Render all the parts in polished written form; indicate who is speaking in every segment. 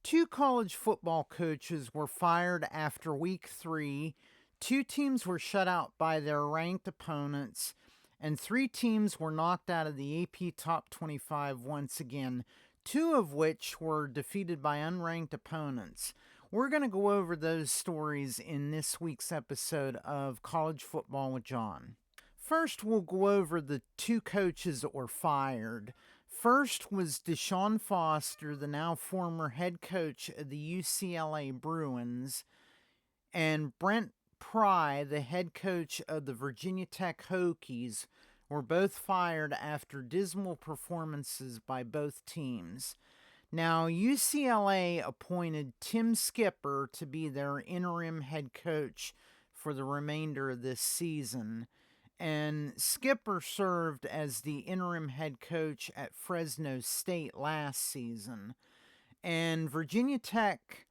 Speaker 1: Two college football coaches were fired after week 3, two teams were shut out by their ranked opponents, and three teams were knocked out of the AP Top 25 once again, two of which were defeated by unranked opponents. We're going to go over those stories in this week's episode of College Football with John. First, we'll go over the two coaches that were fired. First was Deshaun Foster, the now former head coach of the UCLA Bruins, and Brent Pry, the head coach of the Virginia Tech Hokies, were both fired after dismal performances by both teams. Now, UCLA appointed Tim Skipper to be their interim head coach for the remainder of this season, and Skipper served as the interim head coach at Fresno State last season. And Virginia Tech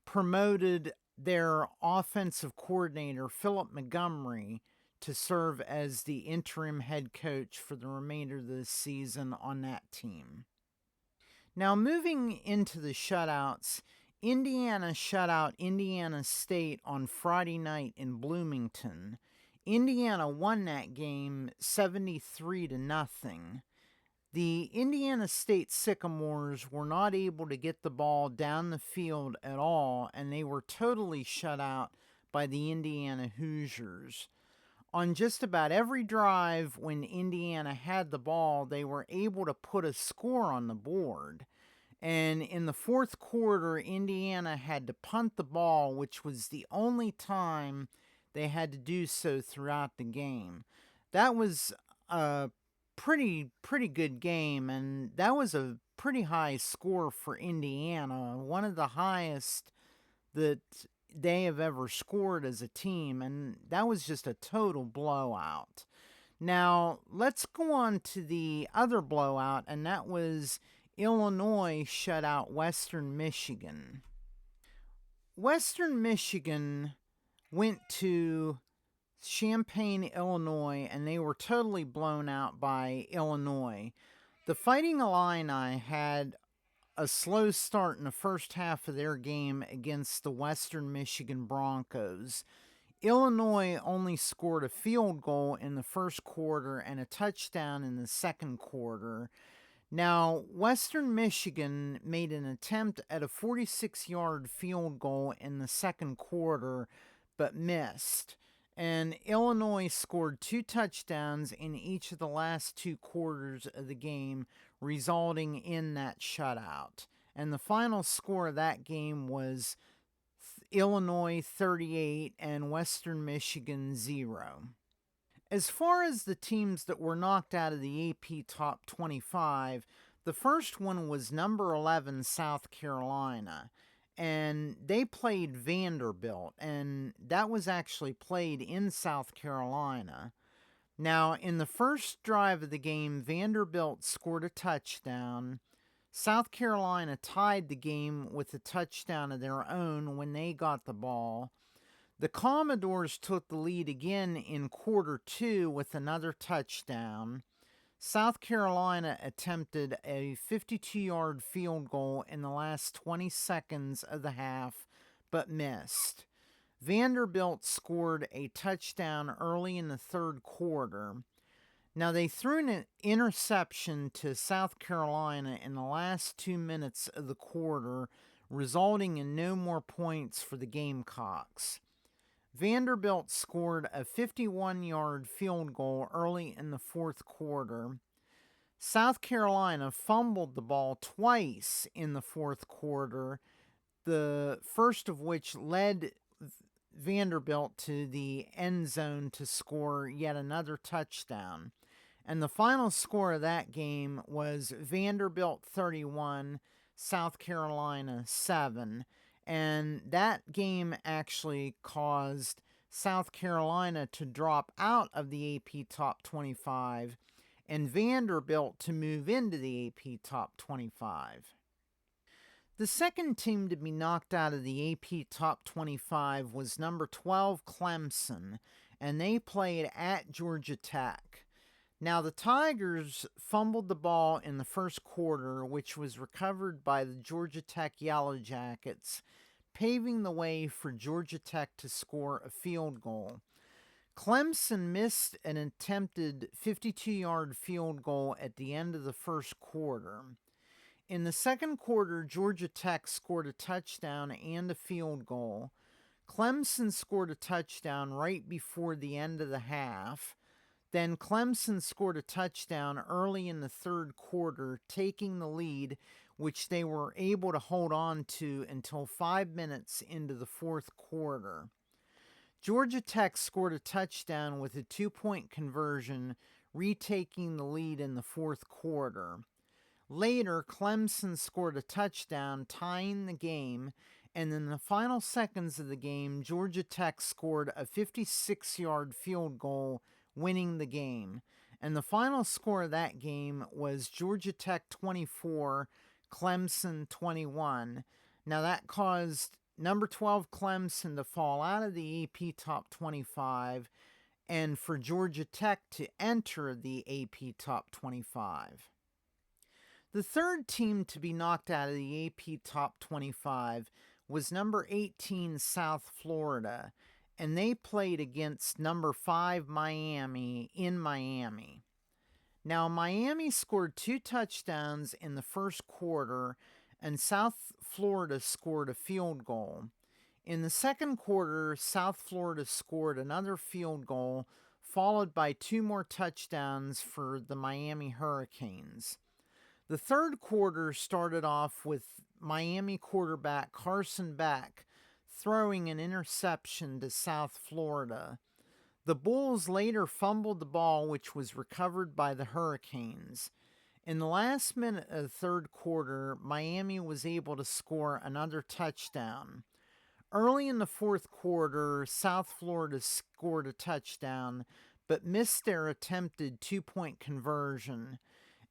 Speaker 1: promoted their offensive coordinator, Philip Montgomery, to serve as the interim head coach for the remainder of the season on that team. Now, moving into the shutouts, Indiana shut out Indiana State on Friday night in Bloomington. Indiana won that game 73-0. The Indiana State Sycamores were not able to get the ball down the field at all, and they were totally shut out by the Indiana Hoosiers. On just about every drive when Indiana had the ball, they were able to put a score on the board. And in the fourth quarter, Indiana had to punt the ball, which was the only time they had to do so throughout the game. That was a pretty good game, and that was a pretty high score for Indiana, one of the highest that they have ever scored as a team, and that was just a total blowout. Now, let's go on to the other blowout, and that was Illinois shut out Western Michigan. Western Michigan went to Champaign, Illinois, and they were totally blown out by Illinois. The Fighting Illini had a slow start in the first half of their game against the Western Michigan Broncos. Illinois only scored a field goal in the first quarter and a touchdown in the second quarter. Now, Western Michigan made an attempt at a 46-yard field goal in the second quarter, but missed. And Illinois scored two touchdowns in each of the last two quarters of the game, resulting in that shutout. And the final score of that game was Illinois 38 and Western Michigan 0. As far as the teams that were knocked out of the AP Top 25, the first one was number 11 South Carolina, and they played Vanderbilt, and that was actually played in South Carolina. Now, in the first drive of the game, Vanderbilt scored a touchdown. South Carolina tied the game with a touchdown of their own when they got the ball. The Commodores took the lead again in quarter 2 with another touchdown. South Carolina attempted a 52-yard field goal in the last 20 seconds of the half, but missed. Vanderbilt scored a touchdown early in the third quarter. Now, they threw an interception to South Carolina in the last 2 minutes of the quarter, resulting in no more points for the Gamecocks. Vanderbilt scored a 51-yard field goal early in the fourth quarter. South Carolina fumbled the ball twice in the fourth quarter, the first of which led Vanderbilt to the end zone to score yet another touchdown. And the final score of that game was Vanderbilt 31, South Carolina 7. And that game actually caused South Carolina to drop out of the AP Top 25 and Vanderbilt to move into the AP Top 25. The second team to be knocked out of the AP Top 25 was number 12 Clemson, and they played at Georgia Tech. Now, the Tigers fumbled the ball in the first quarter, which was recovered by the Georgia Tech Yellow Jackets, paving the way for Georgia Tech to score a field goal. Clemson missed an attempted 52-yard field goal at the end of the first quarter. In the second quarter, Georgia Tech scored a touchdown and a field goal. Clemson scored a touchdown right before the end of the half. Then Clemson scored a touchdown early in the third quarter, taking the lead, which they were able to hold on to until 5 minutes into the fourth quarter. Georgia Tech scored a touchdown with a 2-point conversion, retaking the lead in the fourth quarter. Later, Clemson scored a touchdown, tying the game, and in the final seconds of the game, Georgia Tech scored a 56-yard field goal, winning the game. And the final score of that game was Georgia Tech 24, Clemson 21. Now that caused number 12 Clemson to fall out of the AP Top 25 and for Georgia Tech to enter the AP Top 25. The third team to be knocked out of the AP Top 25 was number 18 South Florida, and they played against number 5 Miami in Miami. Now, Miami scored 2 touchdowns in the first quarter, and South Florida scored a field goal. In the second quarter, South Florida scored another field goal, followed by 2 more touchdowns for the Miami Hurricanes. The third quarter started off with Miami quarterback Carson Beck throwing an interception to South Florida. The Bulls later fumbled the ball, which was recovered by the Hurricanes. In the last minute of the third quarter, Miami was able to score another touchdown. Early in the fourth quarter, South Florida scored a touchdown, but missed their attempted 2-point conversion.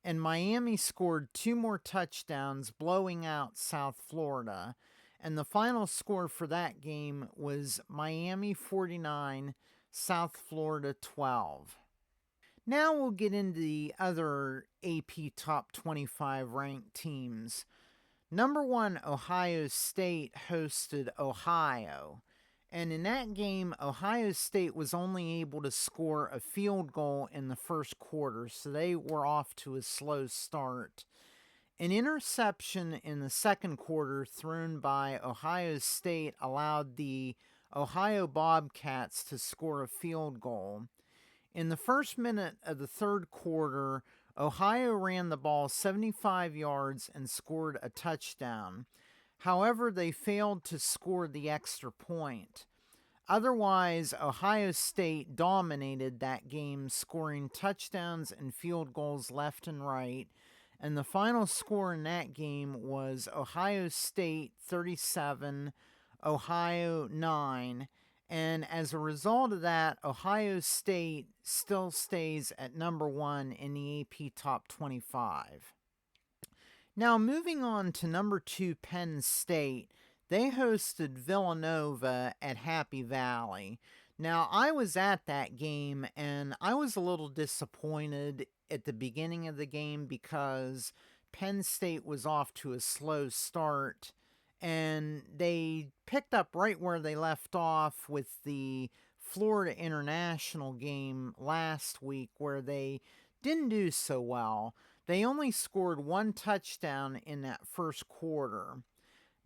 Speaker 1: And Miami scored 2 more touchdowns, blowing out South Florida. And the final score for that game was Miami 49, South Florida 12. Now we'll get into the other AP Top 25 ranked teams. Number 1, Ohio State hosted Ohio. And in that game, Ohio State was only able to score a field goal in the first quarter, so they were off to a slow start. An interception in the second quarter thrown by Ohio State allowed the Ohio Bobcats to score a field goal. In the first minute of the third quarter, Ohio ran the ball 75 yards and scored a touchdown. However, they failed to score the extra point. Otherwise, Ohio State dominated that game, scoring touchdowns and field goals left and right. And the final score in that game was Ohio State 37, Ohio 9. And as a result of that, Ohio State still stays at number 1 in the AP Top 25. Now, moving on to number 2, Penn State. They hosted Villanova at Happy Valley. Now, I was at that game, and I was a little disappointed at the beginning of the game because Penn State was off to a slow start, and they picked up right where they left off with the Florida International game last week, where they didn't do so well. They only scored 1 touchdown in that first quarter.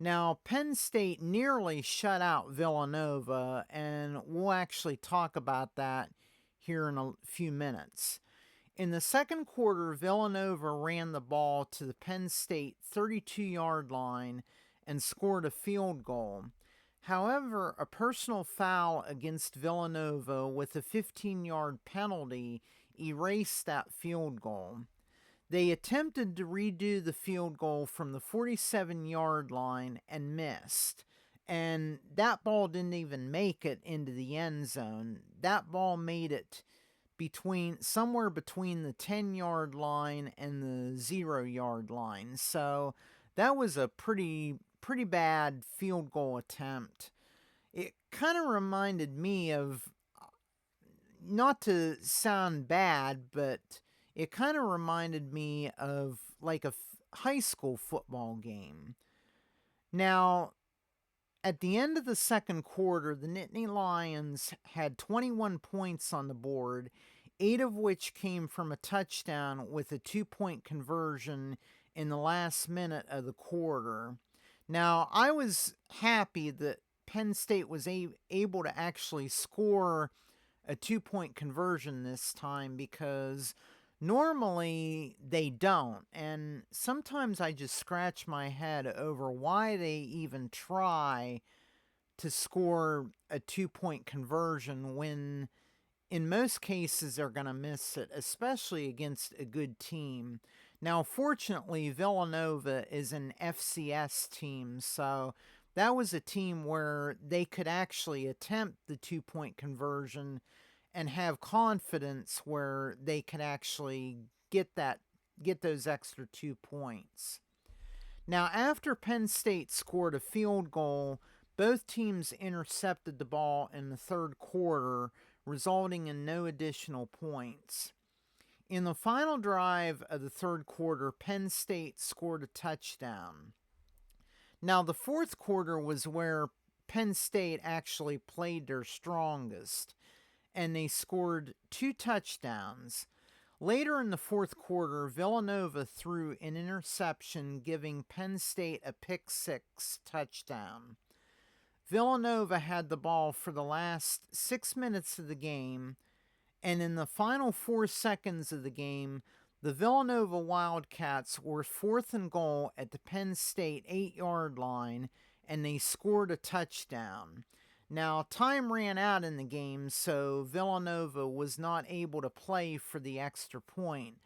Speaker 1: Now, Penn State nearly shut out Villanova, and we'll actually talk about that here in a few minutes. In the second quarter, Villanova ran the ball to the Penn State 32-yard line and scored a field goal. However, a personal foul against Villanova with a 15-yard penalty erased that field goal. They attempted to redo the field goal from the 47-yard line and missed. And that ball didn't even make it into the end zone. That ball made it somewhere between the 10-yard line and the 0-yard line. So that was a pretty bad field goal attempt. It kind of reminded me of not to sound bad, but it kind of reminded me of like a high school football game. Now, at the end of the second quarter, the Nittany Lions had 21 points on the board, 8 of which came from a touchdown with a 2-point conversion in the last minute of the quarter. Now, I was happy that Penn State was able to actually score a 2-point conversion this time because normally they don't. And sometimes I just scratch my head over why they even try to score a 2-point conversion when in most cases they're going to miss it, especially against a good team. Now, fortunately, Villanova is an FCS team, so that was a team where they could actually attempt the 2-point conversion and have confidence where they could actually get those extra 2 points. Now, after Penn State scored a field goal, both teams intercepted the ball in the third quarter, resulting in no additional points. In the final drive of the third quarter, Penn State scored a touchdown. Now, the fourth quarter was where Penn State actually played their strongest, and they scored 2 touchdowns. Later in the fourth quarter, Villanova threw an interception, giving Penn State a pick-six touchdown. Villanova had the ball for the last 6 minutes of the game, and in the final 4 seconds of the game, the Villanova Wildcats were 4th and goal at the Penn State 8-yard line, and they scored a touchdown. Now, time ran out in the game, so Villanova was not able to play for the extra point.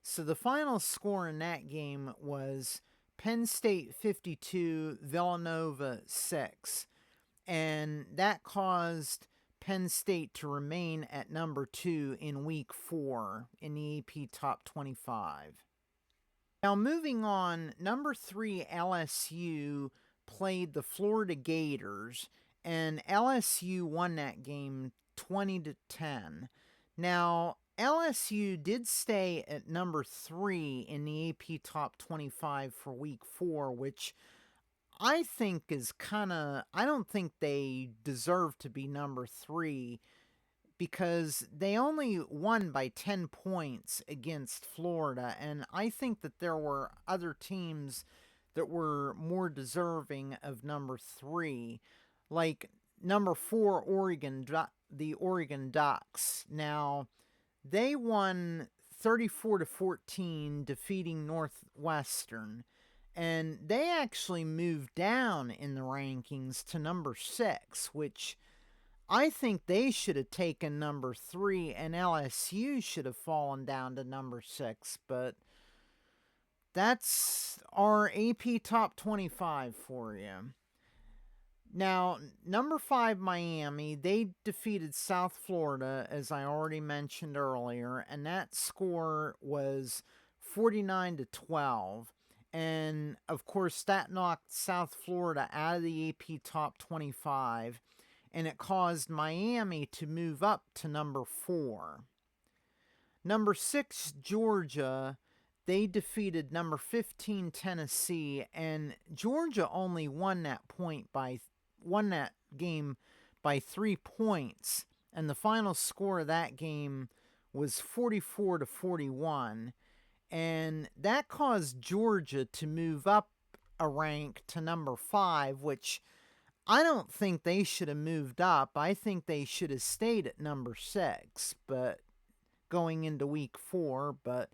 Speaker 1: So the final score in that game was Penn State 52, Villanova 6. And that caused Penn State to remain at number 2 in week 4 in the AP Top 25. Now, moving on, number 3 LSU played the Florida Gators, and LSU won that game 20-10. Now, LSU did stay at number 3 in the AP Top 25 for week 4, which I think is I don't think they deserve to be number 3 because they only won by 10 points against Florida, and I think that there were other teams that were more deserving of number 3, like number 4 the Oregon Ducks. Now, they won 34-14, defeating Northwestern, and they actually moved down in the rankings to number 6, which I think they should have taken number 3, and LSU should have fallen down to number 6, but that's our AP Top 25 for you. Now, number 5, Miami, they defeated South Florida, as I already mentioned earlier, and that score was 49-12. And, of course, that knocked South Florida out of the AP Top 25, and it caused Miami to move up to number 4. Number 6, Georgia, they defeated number 15, Tennessee, and Georgia only won that game by 3 points, and the final score of that game was 44-41, and that caused Georgia to move up a rank to number 5, which I don't think they should have moved up. I think they should have stayed at number 6, but going into week 4, but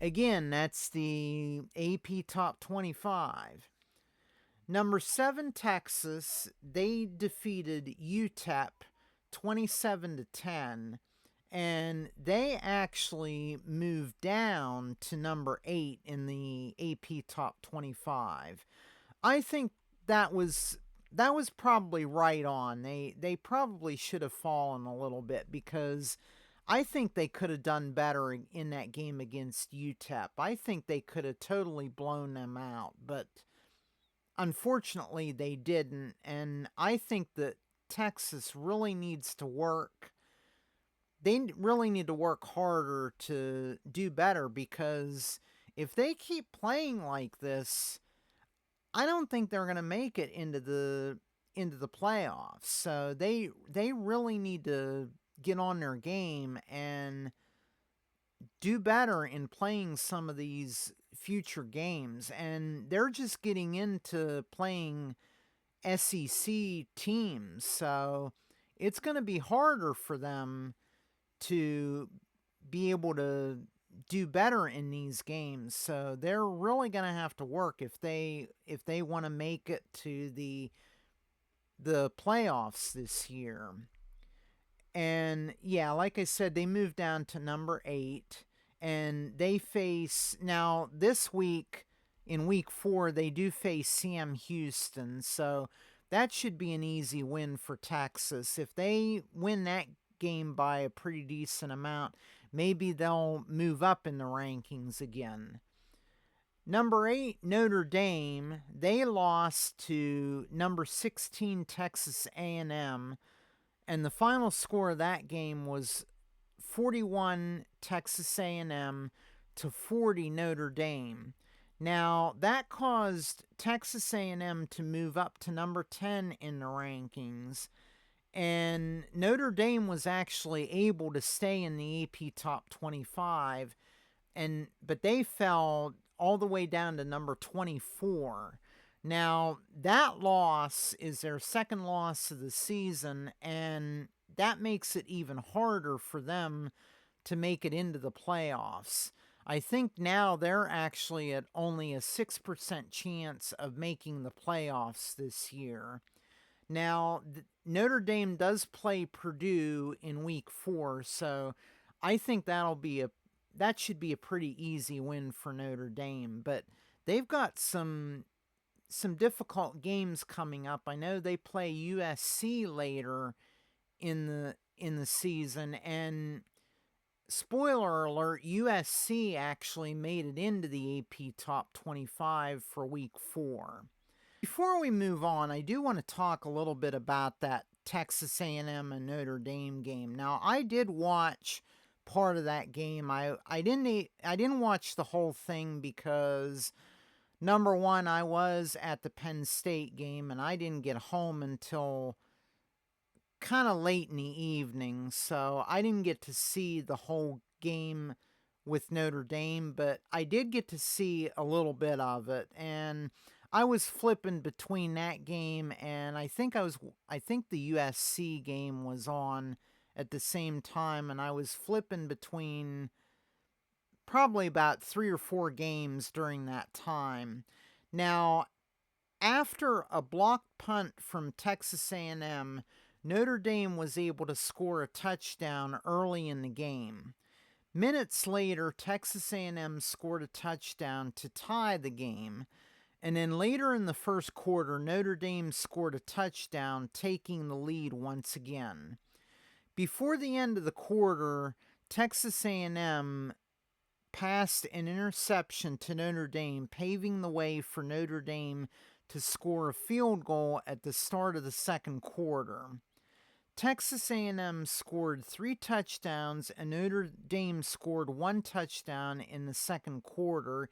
Speaker 1: again, that's the AP Top 25. Number 7, Texas, they defeated UTEP 27-10, and they actually moved down to number 8 in the AP Top 25. I think that was probably right on. They probably should have fallen a little bit because I think they could have done better in that game against UTEP. I think they could have totally blown them out, but unfortunately they didn't, and I think that Texas really needs to work they really need to work harder to do better, because if they keep playing like this, I don't think they're going to make it into the playoffs. So they really need to get on their game and do better in playing some of these future games. And they're just getting into playing SEC teams, so it's going to be harder for them to be able to do better in these games. So they're really going to have to work if they want to make it to the playoffs this year. And yeah, like I said, they moved down to number 8, and they face now this week. In week 4, they do face Sam Houston, so that should be an easy win for Texas. If they win that game by a pretty decent amount, maybe they'll move up in the rankings again. Number 8, Notre Dame, they lost to number 16, Texas A&M, and the final score of that game was 41 Texas A&M to 40 Notre Dame. Now, that caused Texas A&M to move up to number 10 in the rankings, and Notre Dame was actually able to stay in the AP Top 25, but they fell all the way down to number 24. Now, that loss is their second loss of the season, and that makes it even harder for them to make it into the playoffs. I think now they're actually at only a 6% chance of making the playoffs this year. Now, Notre Dame does play Purdue in week 4, so I think that should be a pretty easy win for Notre Dame. But they've got some difficult games coming up. I know they play USC later in the season, and spoiler alert, USC actually made it into the AP Top 25 for week 4. Before we move on, I do want to talk a little bit about that Texas A&M and Notre Dame game. Now, I did watch part of that game. I didn't watch the whole thing because number one, I was at the Penn State game and I didn't get home until kind of late in the evening, so I didn't get to see the whole game with Notre Dame, but I did get to see a little bit of it, and I was flipping between that game and I think the USC game was on at the same time, and I was flipping between probably about 3 or 4 games during that time. Now, after a blocked punt from Texas A&M, Notre Dame was able to score a touchdown early in the game. Minutes later, Texas A&M scored a touchdown to tie the game, and then later in the first quarter, Notre Dame scored a touchdown, taking the lead once again. Before the end of the quarter, Texas A&M passed an interception to Notre Dame, paving the way for Notre Dame to score a field goal at the start of the second quarter. Texas A&M scored 3 touchdowns and Notre Dame scored 1 touchdown in the second quarter,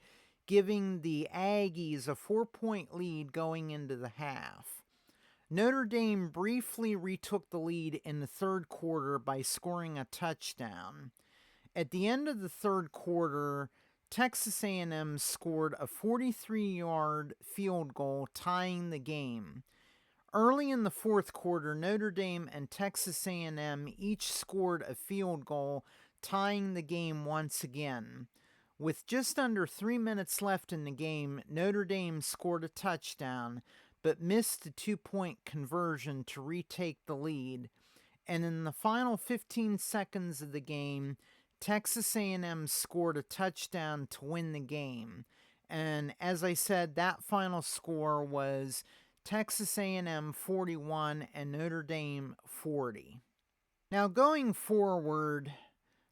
Speaker 1: giving the Aggies a 4-point lead going into the half. Notre Dame briefly retook the lead in the third quarter by scoring a touchdown. At the end of the third quarter, Texas A&M scored a 43-yard field goal, tying the game. Early in the fourth quarter, Notre Dame and Texas A&M each scored a field goal, tying the game once again. With just under 3 minutes left in the game, Notre Dame scored a touchdown, but missed a 2-point conversion to retake the lead. And in the final 15 seconds of the game, Texas A&M scored a touchdown to win the game. And as I said, that final score was Texas A&M 41 and Notre Dame 40. Now going forward,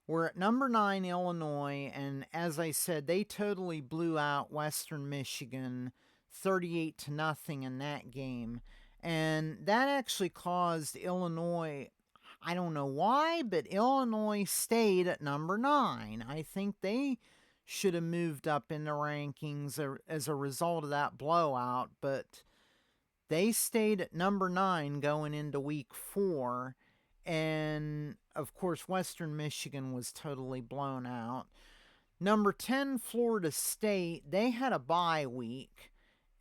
Speaker 1: we're at number 9 Illinois, and as I said, they totally blew out Western Michigan 38-0 in that game. And that actually caused Illinois I don't know why, but Illinois stayed at number 9. I think they should have moved up in the rankings as a result of that blowout, but they stayed at number 9 going into week 4. And of course, Western Michigan was totally blown out. Number 10, Florida State, they had a bye week,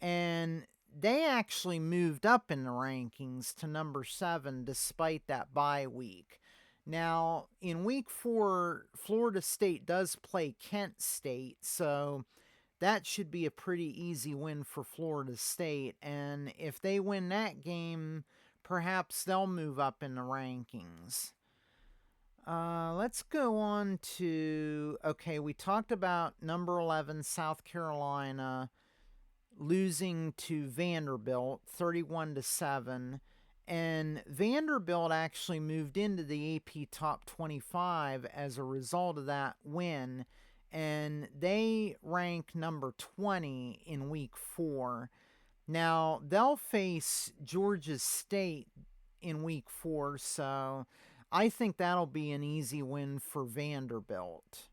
Speaker 1: and they actually moved up in the rankings to number 7 despite that bye week. Now, in week 4, Florida State does play Kent State, so that should be a pretty easy win for Florida State. And if they win that game, perhaps they'll move up in the rankings. Let's go on to, okay, we talked about number 11, South Carolina, losing to Vanderbilt 31-7. And Vanderbilt actually moved into the AP Top 25 as a result of that win. And they rank number 20 in week 4. Now, they'll face Georgia State in week 4, so I think that'll be an easy win for Vanderbilt.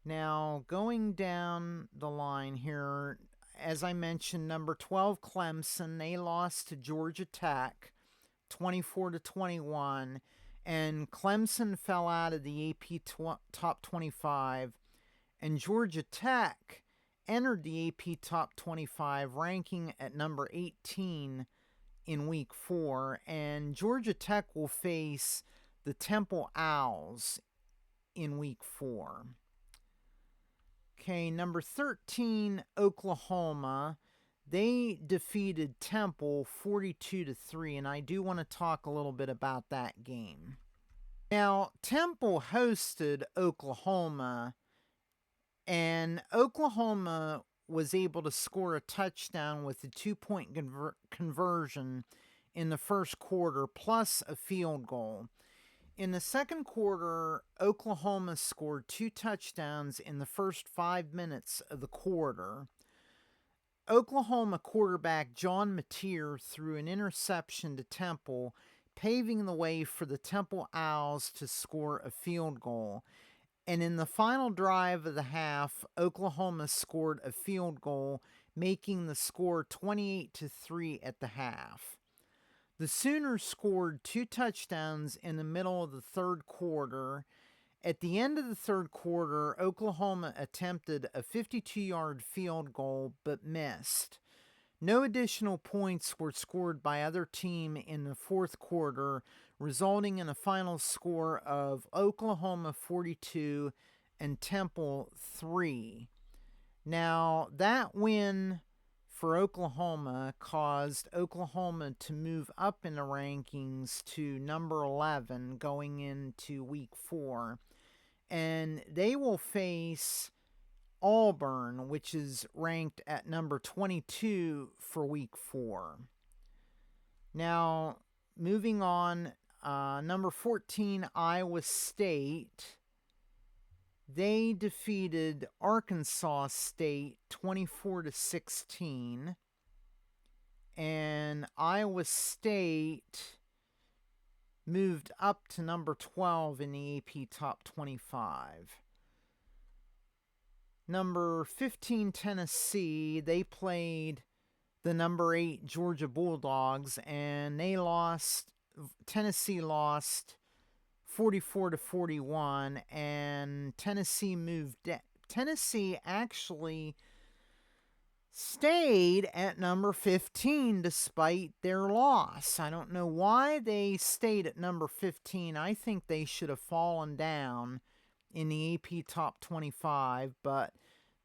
Speaker 1: Now, going down the line here, as I mentioned, number 12, Clemson, they lost to Georgia Tech 24-21, and Clemson fell out of the AP Top 25, and Georgia Tech entered the AP Top 25, ranking at number 18 in week 4, and Georgia Tech will face the Temple Owls in week 4. Okay, number 13, Oklahoma. They defeated Temple 42-3, and I do want to talk a little bit about that game. Now, Temple hosted Oklahoma, and Oklahoma was able to score a touchdown with a 2-point conversion in the first quarter, plus a field goal. In the second quarter, Oklahoma scored 2 touchdowns in the first 5 minutes of the quarter. Oklahoma quarterback John Mateer threw an interception to Temple, paving the way for the Temple Owls to score a field goal. And in the final drive of the half, Oklahoma scored a field goal, making the score 28-3 at the half. The Sooners scored 2 touchdowns in the middle of the third quarter. At the end of the third quarter, Oklahoma attempted a 52-yard field goal but missed. No additional points were scored by either team in the fourth quarter, resulting in a final score of Oklahoma 42 and Temple 3. Now, that win for Oklahoma caused Oklahoma to move up in the rankings to number 11 going into week 4. And they will face Auburn, which is ranked at number 22 for week 4. Now, moving on, number 14, Iowa State. They defeated Arkansas State 24-16. And Iowa State moved up to number 12 in the AP Top 25. Number 15, Tennessee, they played the number 8 Georgia Bulldogs, and they lost. Tennessee lost 44-41, and Tennessee moved. Tennessee actually stayed at number 15 despite their loss. I don't know why they stayed at number 15. I think they should have fallen down in the AP Top 25, but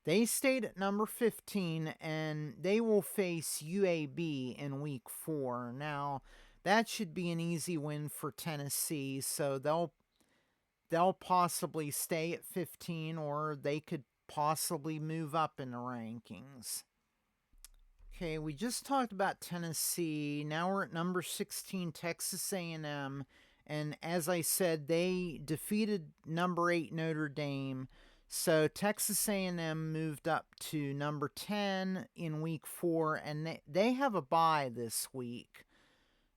Speaker 1: they stayed at number 15, and they will face UAB in week 4. Now, that should be an easy win for Tennessee, so they'll possibly stay at 15, or they could possibly move up in the rankings. Okay, we just talked about Tennessee. Now we're at number 16, Texas A&M. And as I said, they defeated number 8 Notre Dame. So Texas A&M moved up to number 10 in week 4, and they have a bye this week.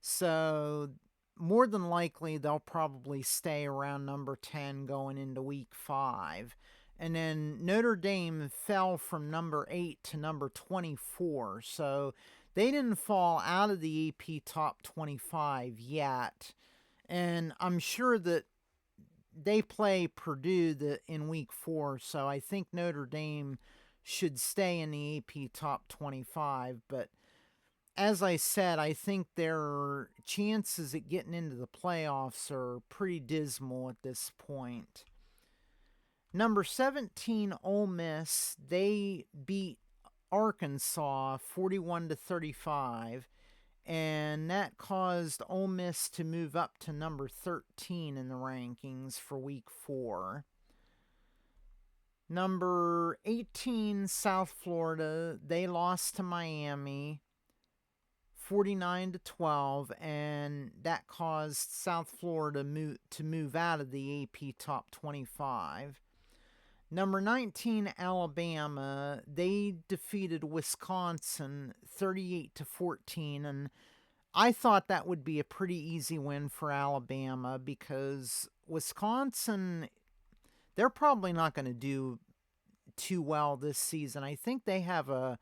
Speaker 1: So more than likely they'll probably stay around number 10 going into week 5. And then Notre Dame fell from number 8 to number 24. So they didn't fall out of the AP top 25 yet. And I'm sure that they play Purdue in week 4. So I think Notre Dame should stay in the AP top 25. But as I said, I think their chances at getting into the playoffs are pretty dismal at this point. Number 17, Ole Miss, they beat Arkansas 41-35, and that caused Ole Miss to move up to number 13 in the rankings for week 4. Number 18, South Florida, they lost to Miami 49-12, and that caused South Florida to move out of the AP top 25. Number 19, Alabama, they defeated Wisconsin 38-14, and I thought that would be a pretty easy win for Alabama because Wisconsin, they're probably not going to do too well this season. I think they have a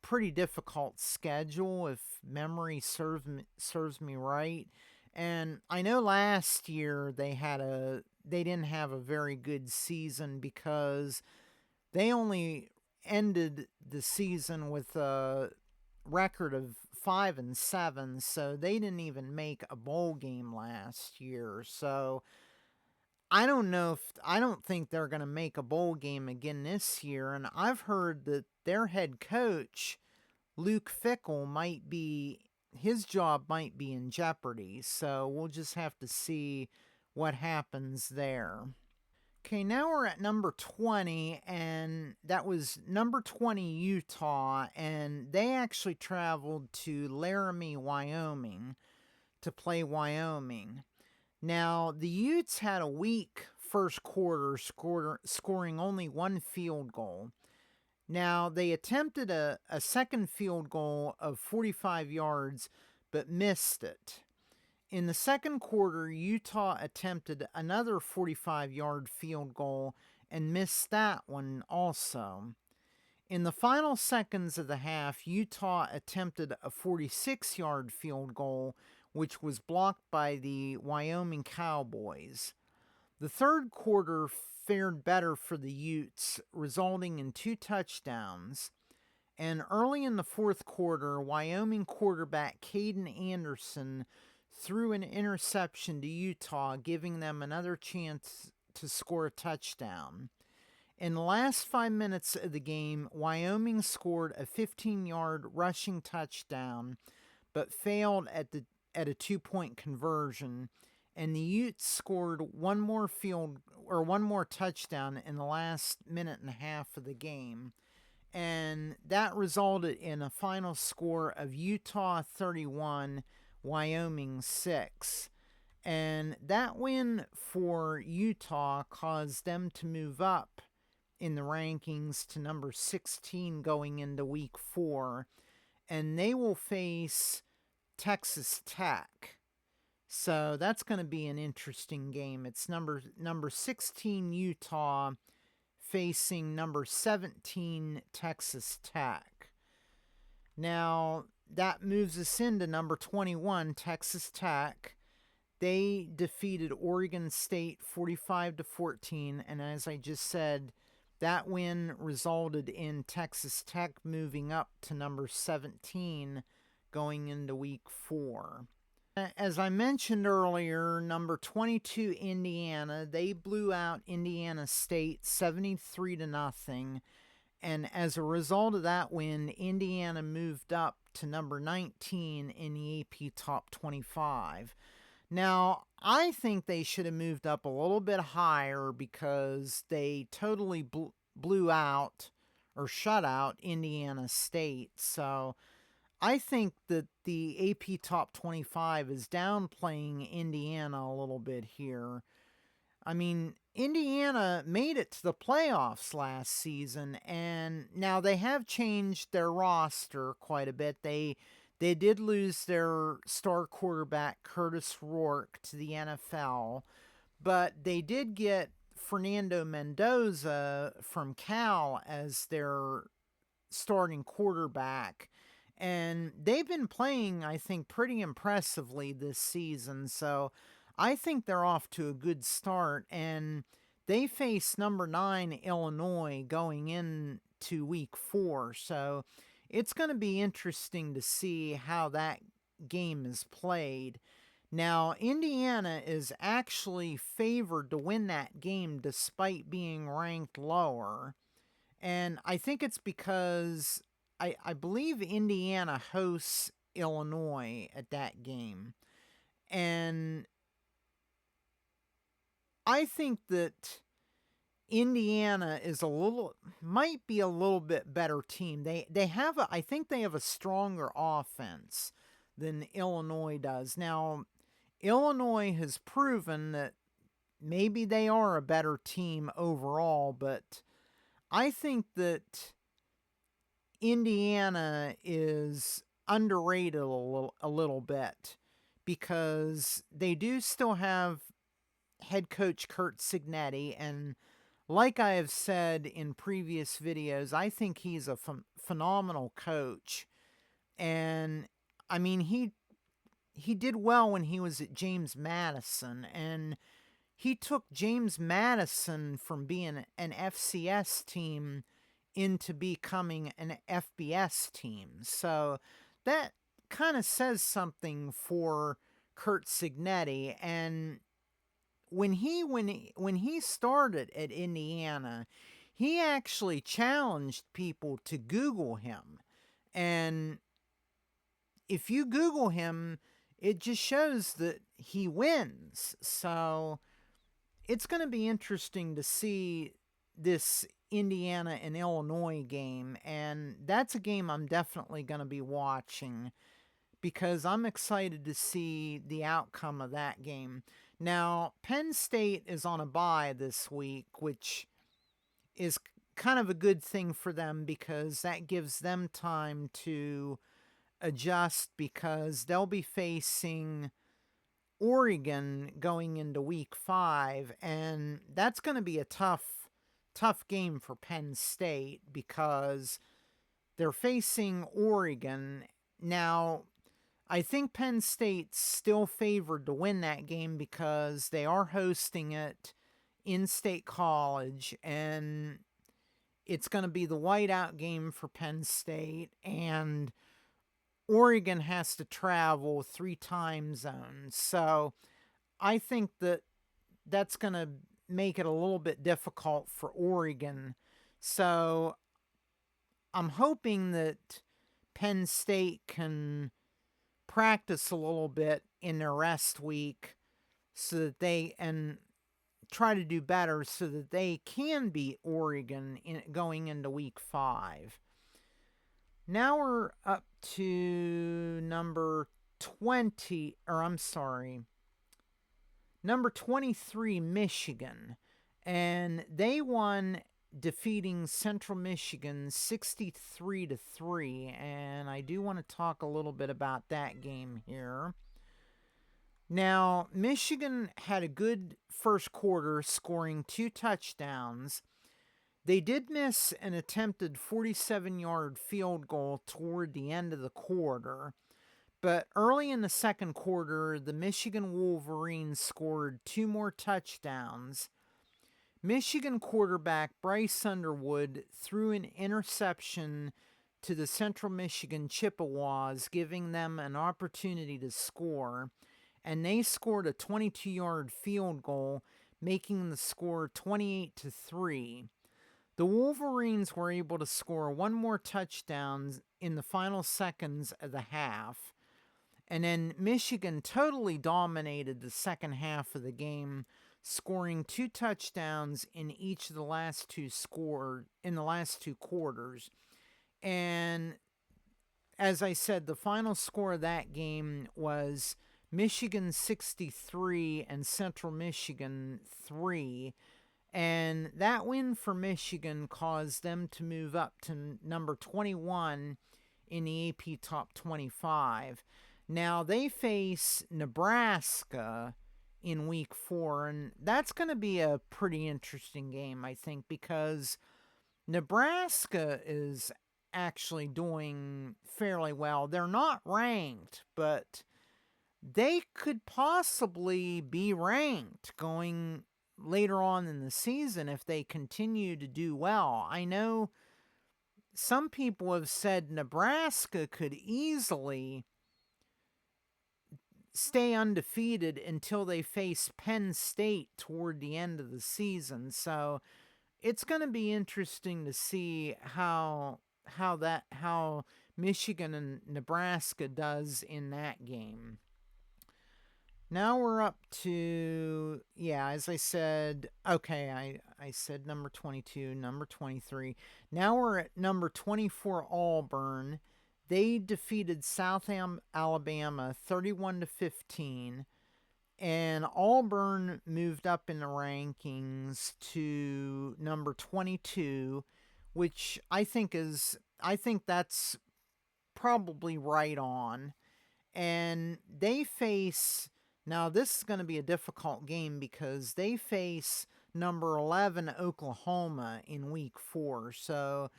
Speaker 1: pretty difficult schedule if memory serves me right. And I know last year they didn't have a very good season because they only ended the season with a record of 5-7, so they didn't even make a bowl game last year. So I don't think they're going to make a bowl game again this year. And I've heard that their head coach, Luke Fickell, his job might be in jeopardy. So we'll just have to see what happens there. Okay, now we're at number 20, and that was number 20, Utah, and they actually traveled to Laramie, Wyoming to play Wyoming. Now, the Utes had a weak first quarter, scoring only one field goal. Now, they attempted a second field goal of 45 yards, but missed it. In the second quarter, Utah attempted another 45-yard field goal and missed that one also. In the final seconds of the half, Utah attempted a 46-yard field goal, which was blocked by the Wyoming Cowboys. The third quarter fared better for the Utes, resulting in 2 touchdowns. And early in the fourth quarter, Wyoming quarterback Caden Anderson threw an interception to Utah, giving them another chance to score a touchdown. In the last 5 minutes of the game, Wyoming scored a 15-yard rushing touchdown, but failed at a 2-point conversion, and the Utes scored one more touchdown in the last minute and a half of the game, and that resulted in a final score of Utah 31, Wyoming 6. And that win for Utah caused them to move up in the rankings to number 16 going into week 4, and they will face Texas Tech. So that's going to be an interesting game. It's number 16 Utah facing number 17 Texas Tech. Now, that moves us into number 21, Texas Tech. They defeated Oregon State 45-14, and as I just said, that win resulted in Texas Tech moving up to number 17 going into week 4. As I mentioned earlier, number 22, Indiana, they blew out Indiana State 73-0. And as a result of that win, Indiana moved up to number 19 in the AP Top 25. Now, I think they should have moved up a little bit higher because they totally blew out or shut out Indiana State. So I think that the AP Top 25 is downplaying Indiana a little bit here. I mean, Indiana made it to the playoffs last season, and now they have changed their roster quite a bit. They They did lose their star quarterback, Curtis Rourke, to the NFL, but they did get Fernando Mendoza from Cal as their starting quarterback. And they've been playing, I think, pretty impressively this season. So I think they're off to a good start. And they face number 9 Illinois going into week 4. So it's going to be interesting to see how that game is played. Now, Indiana is actually favored to win that game despite being ranked lower. And I think it's because I believe Indiana hosts Illinois at that game. And I think that Indiana might be a little bit better team. I think they have a stronger offense than Illinois does. Now, Illinois has proven that maybe they are a better team overall, but I think that Indiana is underrated a little bit because they do still have head coach Curt Cignetti, and like I have said in previous videos, I think he's a phenomenal coach. And I mean, he did well when he was at James Madison, and he took James Madison from being an FCS team into becoming an FBS team. So that kind of says something for Curt Cignetti. And when he started at Indiana, he actually challenged people to Google him. And if you Google him, it just shows that he wins. So it's going to be interesting to see this Indiana and Illinois game, and that's a game I'm definitely going to be watching because I'm excited to see the outcome of that game. Now, Penn State is on a bye this week, which is kind of a good thing for them because that gives them time to adjust because they'll be facing Oregon going into week 5, and that's going to be a tough game for Penn State because they're facing Oregon. Now, I think Penn State's still favored to win that game because they are hosting it in State College, and it's going to be the whiteout game for Penn State, and Oregon has to travel 3 time zones. So I think that that's going to make it a little bit difficult for Oregon. So I'm hoping that Penn State can practice a little bit in their rest week so that they and try to do better so that they can beat Oregon going into week 5. Now we're up to number 23, Michigan. And they won, defeating Central Michigan 63-3. And I do want to talk a little bit about that game here. Now, Michigan had a good first quarter, scoring 2 touchdowns. They did miss an attempted 47-yard field goal toward the end of the quarter, but early in the second quarter, the Michigan Wolverines scored 2 more touchdowns. Michigan quarterback Bryce Underwood threw an interception to the Central Michigan Chippewas, giving them an opportunity to score, and they scored a 22-yard field goal, making the score 28-3. The Wolverines were able to score 1 more touchdown in the final seconds of the half, and then Michigan totally dominated the second half of the game, scoring 2 touchdowns in each of the last 2 quarters. And as I said, the final score of that game was Michigan 63 and Central Michigan 3. And that win for Michigan caused them to move up to number 21 in the AP Top 25. Now they face Nebraska in week 4, and that's going to be a pretty interesting game, I think, because Nebraska is actually doing fairly well. They're not ranked, but they could possibly be ranked going later on in the season if they continue to do well. I know some people have said Nebraska could easily stay undefeated until they face Penn State toward the end of the season. So it's going to be interesting to see how Michigan and Nebraska does in that game. Now we're up to, as I said, okay, I said number 22, number 23. Now we're at number 24, Auburn. They defeated South Alabama 31-15. And Auburn moved up in the rankings to number 22, which I think that's probably right on. And they face, now this is going to be a difficult game because they face number 11 Oklahoma in week 4. So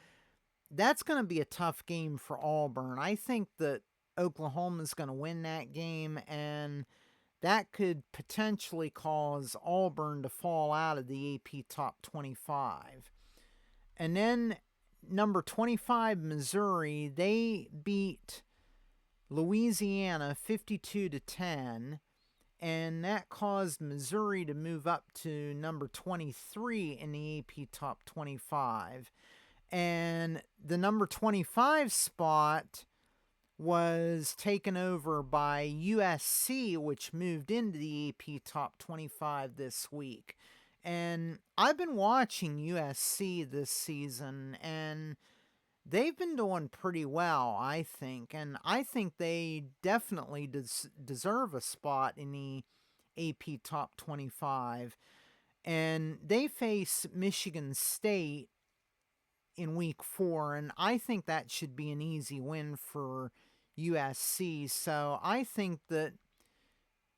Speaker 1: that's going to be a tough game for Auburn. I think that Oklahoma's going to win that game, and that could potentially cause Auburn to fall out of the AP Top 25. And then number 25, Missouri, they beat Louisiana 52-10, and that caused Missouri to move up to number 23 in the AP Top 25. And the number 25 spot was taken over by USC, which moved into the AP Top 25 this week. And I've been watching USC this season, and they've been doing pretty well, I think. And I think they definitely deserve a spot in the AP Top 25. And they face Michigan State in week 4, and I think that should be an easy win for USC. So I think that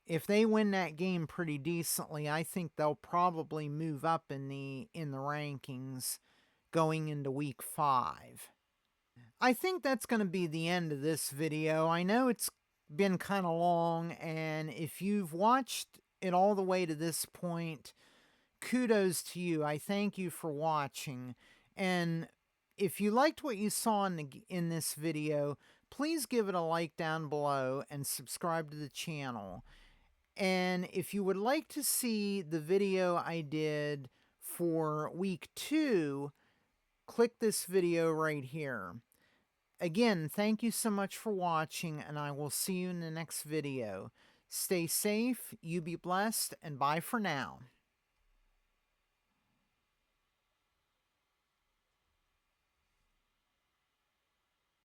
Speaker 1: if they win that game pretty decently, I think they'll probably move up in the rankings going into week 5. I think that's going to be the end of this video. I know it's been kind of long, and if you've watched it all the way to this point, kudos to you. I thank you for watching. And if you liked what you saw in this video, please give it a like down below and subscribe to the channel. And if you would like to see the video I did for week 2, click this video right here. Again, thank you so much for watching, and I will see you in the next video. Stay safe, you be blessed, and bye for now.